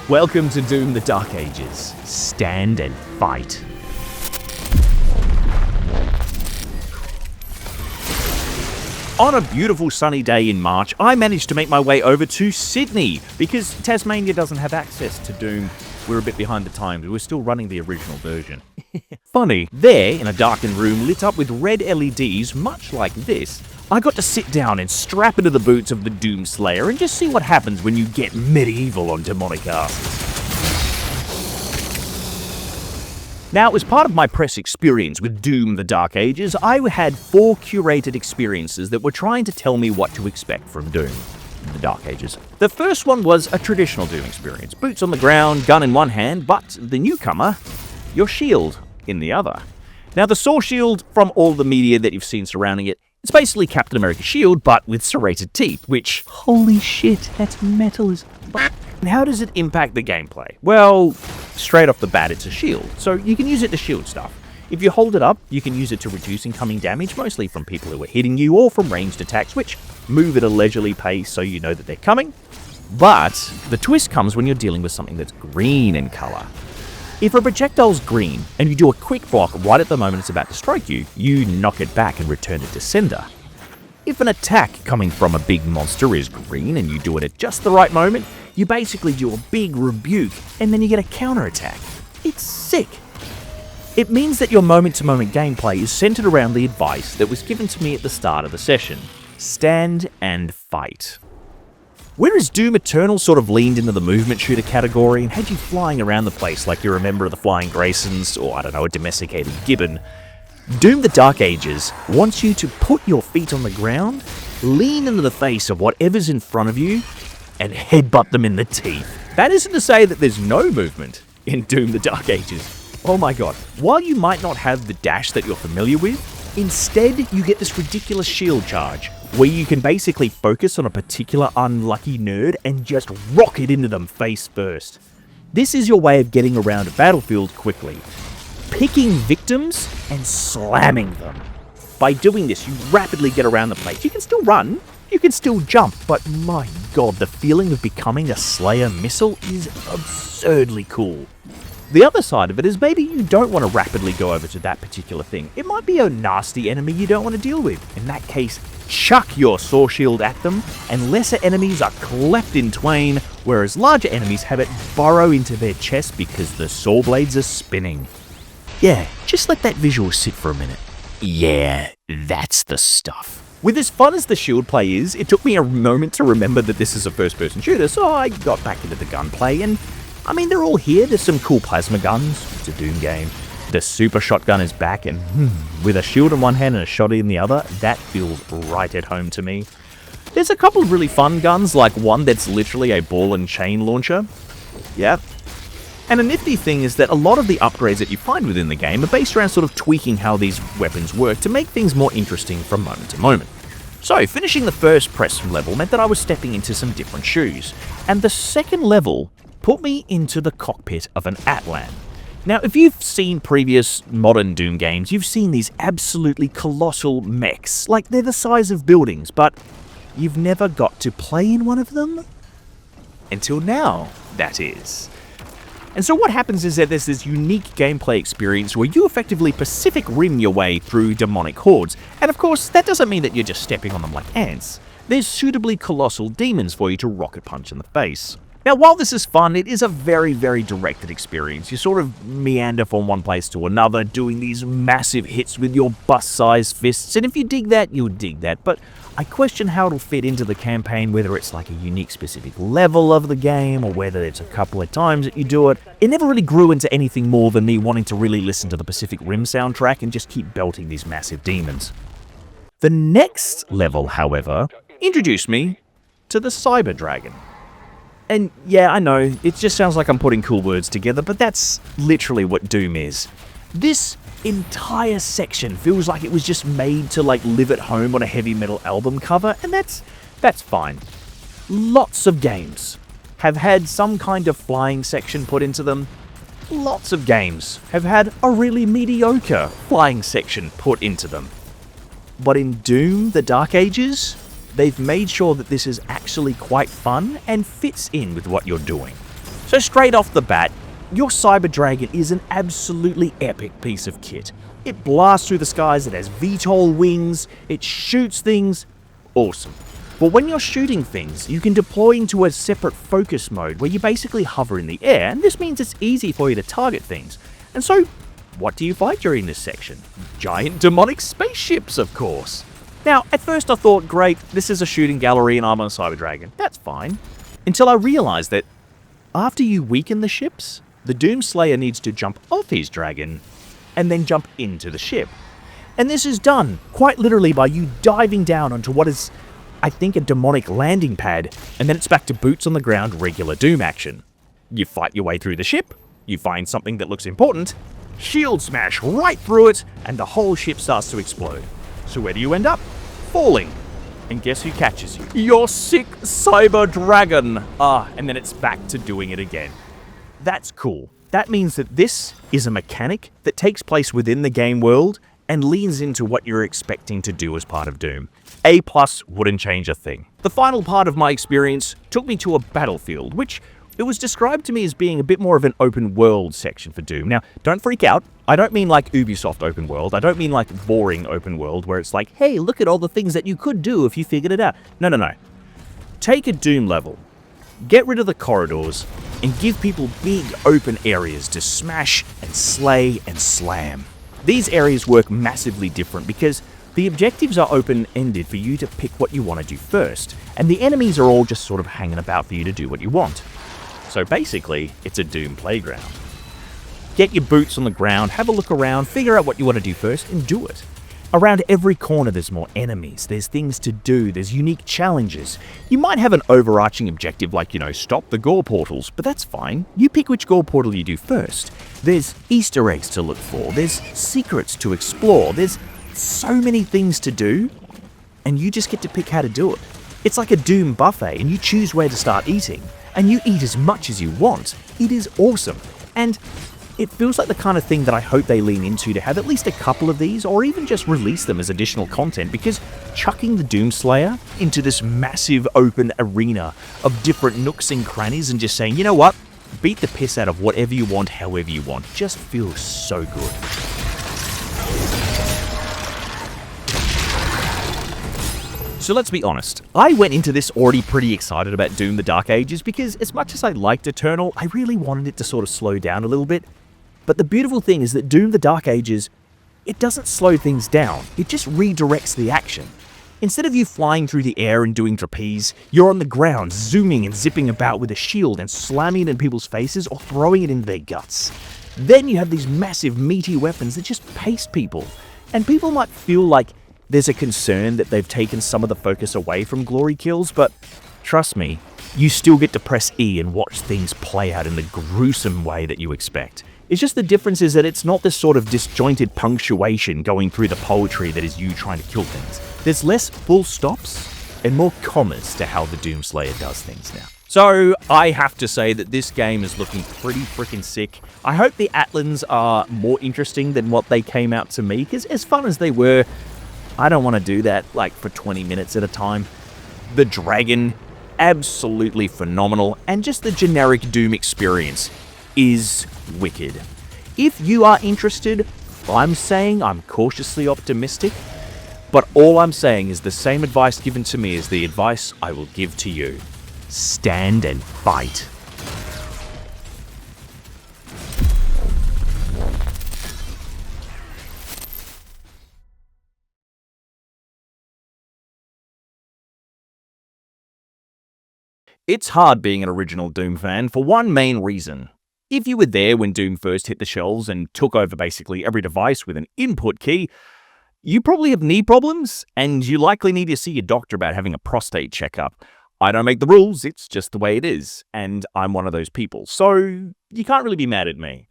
Welcome to Doom the Dark Ages. Stand and fight. On a beautiful sunny day in March, I managed to make my way over to Sydney because Tasmania doesn't have access to Doom. We're a bit behind the times. We're still running the original version. Funny, there, in a darkened room lit up with red LEDs, much like this, I got to sit down and strap into the boots of the Doom Slayer and just see what happens when you get medieval on demonic asses. Now, as part of my press experience with Doom the Dark Ages, I had 4 curated experiences that were trying to tell me what to expect from Doom the Dark Ages. The first one was a traditional Doom experience. Boots on the ground, gun in one hand, but the newcomer, your shield in the other. Now, the Saw Shield, from all the media that you've seen surrounding it, it's basically Captain America's shield, but with serrated teeth, which, holy shit, that's metal as fuck. And how does it impact the gameplay? Well, straight off the bat, it's a shield, so you can use it to shield stuff. If you hold it up, you can use it to reduce incoming damage, mostly from people who are hitting you or from ranged attacks, which move at a leisurely pace so you know that they're coming. But the twist comes when you're dealing with something that's green in color. If a projectile's green, and you do a quick block right at the moment it's about to strike you, you knock it back and return it to sender. If an attack coming from a big monster is green and you do it at just the right moment, you basically do a big rebuke and then you get a counterattack. It's sick. It means that your moment-to-moment gameplay is centered around the advice that was given to me at the start of the session. Stand and fight. Whereas Doom Eternal sort of leaned into the movement shooter category and had you flying around the place like you're a member of the Flying Graysons or, I don't know, a domesticated gibbon, Doom the Dark Ages wants you to put your feet on the ground, lean into the face of whatever's in front of you, and headbutt them in the teeth. That isn't to say that there's no movement in Doom the Dark Ages. Oh my god. While you might not have the dash that you're familiar with, instead you get this ridiculous shield charge, where you can basically focus on a particular unlucky nerd and just rock it into them face first. This is your way of getting around a battlefield quickly, picking victims and slamming them. By doing this, you rapidly get around the place. You can still run, you can still jump, but my god, the feeling of becoming a Slayer missile is absurdly cool. The other side of it is maybe you don't want to rapidly go over to that particular thing. It might be a nasty enemy you don't want to deal with. In that case, chuck your Saw Shield at them, and lesser enemies are cleft in twain, whereas larger enemies have it burrow into their chest because the saw blades are spinning. Yeah, just let that visual sit for a minute. Yeah, that's the stuff. With as fun as the shield play is, it took me a moment to remember that this is a first-person shooter, so I got back into the gunplay, and I mean, they're all here. There's some cool plasma guns. It's a Doom game. The super shotgun is back, and with a shield in one hand and a shotty in the other, that feels right at home to me. There's a couple of really fun guns, like one that's literally a ball and chain launcher. Yeah. And a nifty thing is that a lot of the upgrades that you find within the game are based around sort of tweaking how these weapons work to make things more interesting from moment to moment. So, finishing the first press level meant that I was stepping into some different shoes, and the second level put me into the cockpit of an Atlan. Now, if you've seen previous modern Doom games, you've seen these absolutely colossal mechs, like they're the size of buildings, but you've never got to play in one of them? Until now, that is. And so what happens is that there's this unique gameplay experience where you effectively Pacific Rim your way through demonic hordes, and of course, that doesn't mean that you're just stepping on them like ants. There's suitably colossal demons for you to rocket punch in the face. Now, while this is fun, it is a very, very directed experience. You sort of meander from one place to another, doing these massive hits with your bus-sized fists, and if you dig that, you'll dig that, but I question how it'll fit into the campaign, whether it's like a unique specific level of the game, or whether it's a couple of times that you do it. It never really grew into anything more than me wanting to really listen to the Pacific Rim soundtrack and just keep belting these massive demons. The next level, however, introduced me to the Cyber Dragon. And yeah, I know, it just sounds like I'm putting cool words together, but that's literally what Doom is. This entire section feels like it was just made to live at home on a heavy metal album cover, and that's fine. Lots of games have had some kind of flying section put into them. Lots of games have had a really mediocre flying section put into them. But in Doom the Dark Ages, they've made sure that this is actually quite fun and fits in with what you're doing. So straight off the bat, your Cyber Dragon is an absolutely epic piece of kit. It blasts through the skies, it has VTOL wings, it shoots things. Awesome. But when you're shooting things, you can deploy into a separate focus mode where you basically hover in the air, and this means it's easy for you to target things. And so, what do you fight during this section? Giant demonic spaceships, of course. Now, at first I thought, great, this is a shooting gallery and I'm on a Cyber Dragon. That's fine. Until I realized that after you weaken the ships, the Doomslayer needs to jump off his dragon and then jump into the ship. And this is done, quite literally, by you diving down onto what is, I think, a demonic landing pad, and then it's back to boots on the ground regular Doom action. You fight your way through the ship, you find something that looks important, shield smash right through it, and the whole ship starts to explode. So where do you end up? Falling. And guess who catches you? Your sick Cyber Dragon! And then it's back to doing it again. That's cool. That means that this is a mechanic that takes place within the game world and leans into what you're expecting to do as part of Doom. A+ wouldn't change a thing. The final part of my experience took me to a battlefield, which it was described to me as being a bit more of an open world section for Doom. Now, don't freak out. I don't mean like Ubisoft open world. I don't mean like boring open world where it's like, hey, look at all the things that you could do if you figured it out. No. Take a Doom level, get rid of the corridors, and give people big open areas to smash and slay and slam. These areas work massively different because the objectives are open-ended for you to pick what you want to do first, and the enemies are all just sort of hanging about for you to do what you want. So basically, it's a Doom playground. Get your boots on the ground, have a look around, figure out what you want to do first, and do it. Around every corner there's more enemies, there's things to do, there's unique challenges. You might have an overarching objective like, stop the gore portals, but that's fine. You pick which gore portal you do first. There's Easter eggs to look for, there's secrets to explore, there's so many things to do, and you just get to pick how to do it. It's like a Doom buffet, and you choose where to start eating, and you eat as much as you want. It is awesome, and it feels like the kind of thing that I hope they lean into to have at least a couple of these, or even just release them as additional content, because chucking the Doomslayer into this massive open arena of different nooks and crannies and just saying, you know what, beat the piss out of whatever you want, however you want, just feels so good. So let's be honest, I went into this already pretty excited about Doom the Dark Ages because as much as I liked Eternal, I really wanted it to sort of slow down a little bit. But the beautiful thing is that Doom the Dark Ages, it doesn't slow things down, it just redirects the action. Instead of you flying through the air and doing trapeze, you're on the ground, zooming and zipping about with a shield and slamming it in people's faces or throwing it into their guts. Then you have these massive meaty weapons that just paste people. And people might feel like there's a concern that they've taken some of the focus away from glory kills, but trust me, you still get to press E and watch things play out in the gruesome way that you expect. It's just the difference is that it's not this sort of disjointed punctuation going through the poetry that is you trying to kill things. There's less full stops and more commas to how the Doomslayer does things now. So I have to say that this game is looking pretty freaking sick. I hope the Atlan's are more interesting than what they came out to me, because as fun as they were, I don't want to do that like for 20 minutes at a time. The Dragon, absolutely phenomenal, and just the generic Doom experience is wicked. If you are interested, I'm saying I'm cautiously optimistic, but all I'm saying is the same advice given to me is the advice I will give to you. Stand and fight. It's hard being an original Doom fan for one main reason. If you were there when Doom first hit the shelves and took over basically every device with an input key, you probably have knee problems, and you likely need to see your doctor about having a prostate checkup. I don't make the rules, it's just the way it is, and I'm one of those people, so you can't really be mad at me.